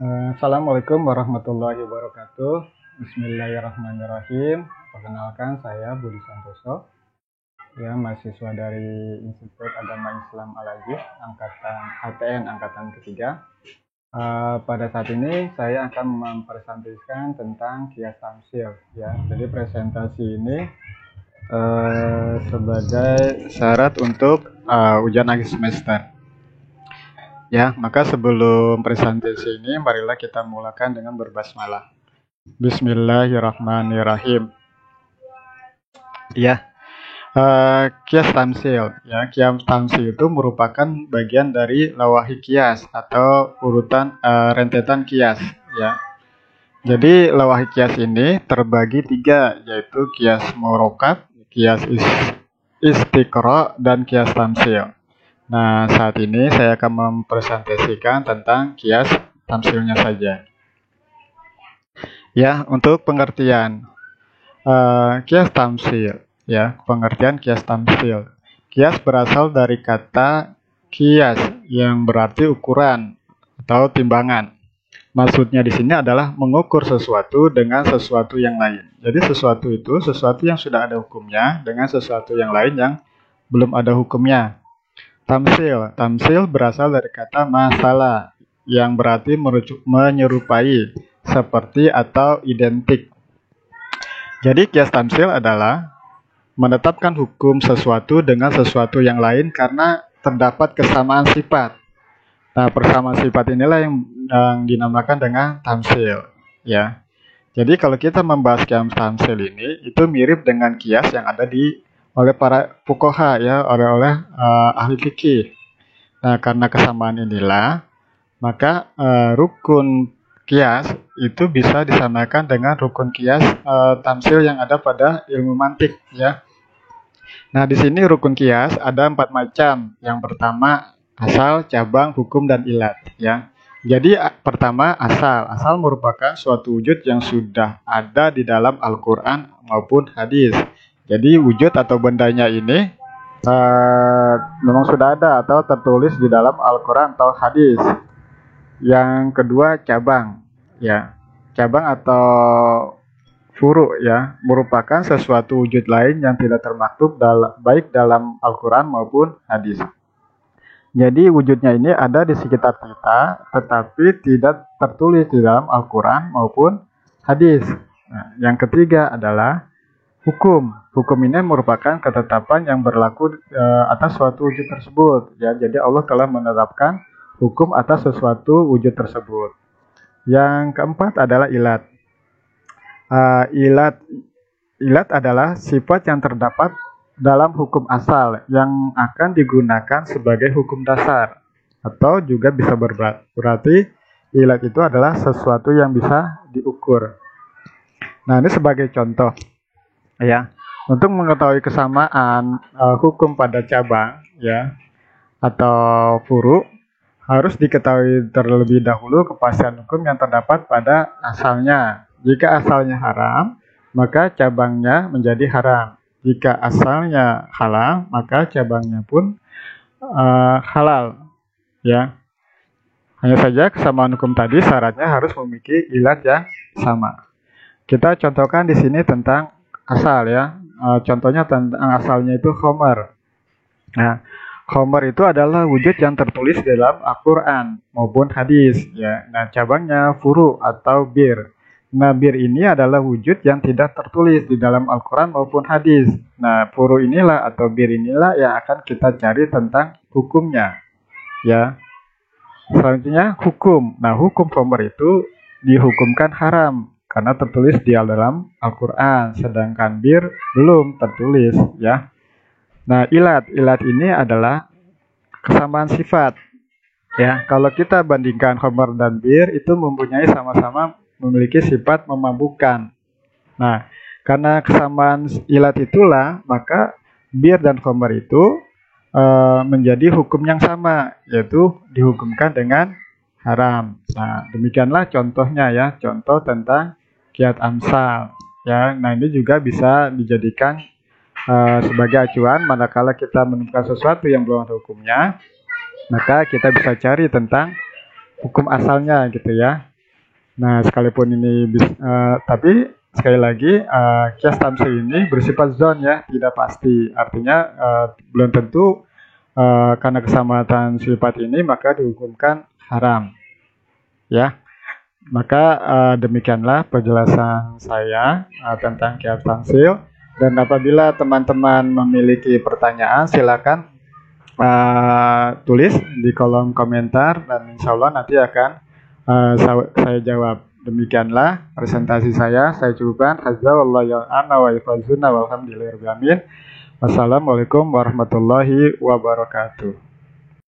Assalamualaikum warahmatullahi wabarakatuh. Bismillahirrahmanirrahim. Perkenalkan, saya Budi Santoso, ya, mahasiswa dari Institut Agama Islam Al-Aziz, angkatan ATN angkatan ketiga. Pada saat ini saya akan mempresentasikan tentang kias tamsil, ya. Jadi presentasi ini sebagai syarat untuk ujian akhir semester. Ya, maka sebelum presentasi ini, marilah kita mulakan dengan berbasmalah. Bismillahirrahmanirrahim. Ya, kias tamsil. Ya, kias tamsil itu merupakan bagian dari lawahi kias atau urutan rentetan kias. Ya, jadi lawahi kias ini terbagi tiga, yaitu kias murokkab, kias istiqra, dan kias tamsil. Nah, saat ini saya akan mempresentasikan tentang kias tamsilnya saja. Ya, untuk pengertian kias tamsil, ya, pengertian kias tamsil. Kias berasal dari kata kias yang berarti ukuran atau timbangan. Maksudnya di sini adalah mengukur sesuatu dengan sesuatu yang lain. Jadi sesuatu itu sesuatu yang sudah ada hukumnya dengan sesuatu yang lain yang belum ada hukumnya. Tamsil berasal dari kata masalah yang berarti menyerupai, seperti atau identik. Jadi kias tamsil adalah menetapkan hukum sesuatu dengan sesuatu yang lain karena terdapat kesamaan sifat. Nah, persamaan sifat inilah yang dinamakan dengan tamsil, ya. Jadi kalau kita membahas kias tamsil ini, itu mirip dengan kias yang ada oleh para fuqaha, ya, oleh ahli fikih. Nah, karena kesamaan inilah, maka rukun kias itu bisa disamakan dengan rukun kias tamsil yang ada pada ilmu mantik, ya. Nah, di sini rukun kias ada 4 macam. Yang pertama asal, cabang, hukum, dan ilat, ya. Jadi pertama asal. Asal merupakan suatu wujud yang sudah ada di dalam Al-Quran maupun hadis. Jadi wujud atau bendanya ini memang sudah ada atau tertulis di dalam Al-Quran atau hadis. Yang kedua cabang, ya. Cabang atau furu, ya, merupakan sesuatu wujud lain yang tidak termaktub baik dalam Al-Quran maupun hadis. Jadi wujudnya ini ada di sekitar kita, tetapi tidak tertulis di dalam Al-Quran maupun hadis. Nah, yang ketiga adalah hukum. Hukum ini merupakan ketetapan yang berlaku atas suatu wujud tersebut. Ya, jadi Allah telah menetapkan hukum atas sesuatu wujud tersebut. Yang keempat adalah ilat. Ilat adalah sifat yang terdapat dalam hukum asal yang akan digunakan sebagai hukum dasar, atau juga bisa berarti ilat itu adalah sesuatu yang bisa diukur. Nah, ini sebagai contoh, ya, untuk mengetahui kesamaan hukum pada cabang, ya, atau furu, harus diketahui terlebih dahulu kepastian hukum yang terdapat pada asalnya. Jika asalnya haram, maka cabangnya menjadi haram. Jika asalnya halal, maka cabangnya pun halal, ya. Hanya saja kesamaan hukum tadi syaratnya harus memiliki ilat yang sama. Kita contohkan di sini tentang asal, ya. Contohnya tentang asalnya itu khomer. Nah, khomer itu adalah wujud yang tertulis dalam Al-Quran maupun hadis, ya. Nah, cabangnya furu atau bir. Nah, bir ini adalah wujud yang tidak tertulis di dalam Al-Quran maupun hadis. Nah, furu inilah atau bir inilah yang akan kita cari tentang hukumnya, ya. Selanjutnya hukum. Nah, hukum khomer itu dihukumkan haram karena tertulis di dalam Al-Quran, sedangkan bir belum tertulis, ya. Nah, ilat ini adalah kesamaan sifat, ya. Kalau kita bandingkan khomer dan bir, itu mempunyai sama-sama memiliki sifat memabukkan. Nah, karena kesamaan ilat itulah, maka bir dan khomer itu menjadi hukum yang sama, yaitu dihukumkan dengan haram. Nah, demikianlah contohnya, ya, contoh tentang kias amsal, ya. Nah, ini juga bisa dijadikan sebagai acuan manakala kita menemukan sesuatu yang belum ada hukumnya, maka kita bisa cari tentang hukum asalnya, gitu, ya. Nah, sekalipun ini tapi sekali lagi kias tamsil ini bersifat zon ya, tidak pasti. Artinya belum tentu karena kesamaan sifat ini maka dihukumkan haram. Ya. Maka demikianlah penjelasan saya tentang kias tamsil. Dan apabila teman-teman memiliki pertanyaan, silakan tulis di kolom komentar dan insya Allah nanti akan saya jawab. Demikianlah presentasi saya cukupkan. Wassalamualaikum warahmatullahi wabarakatuh.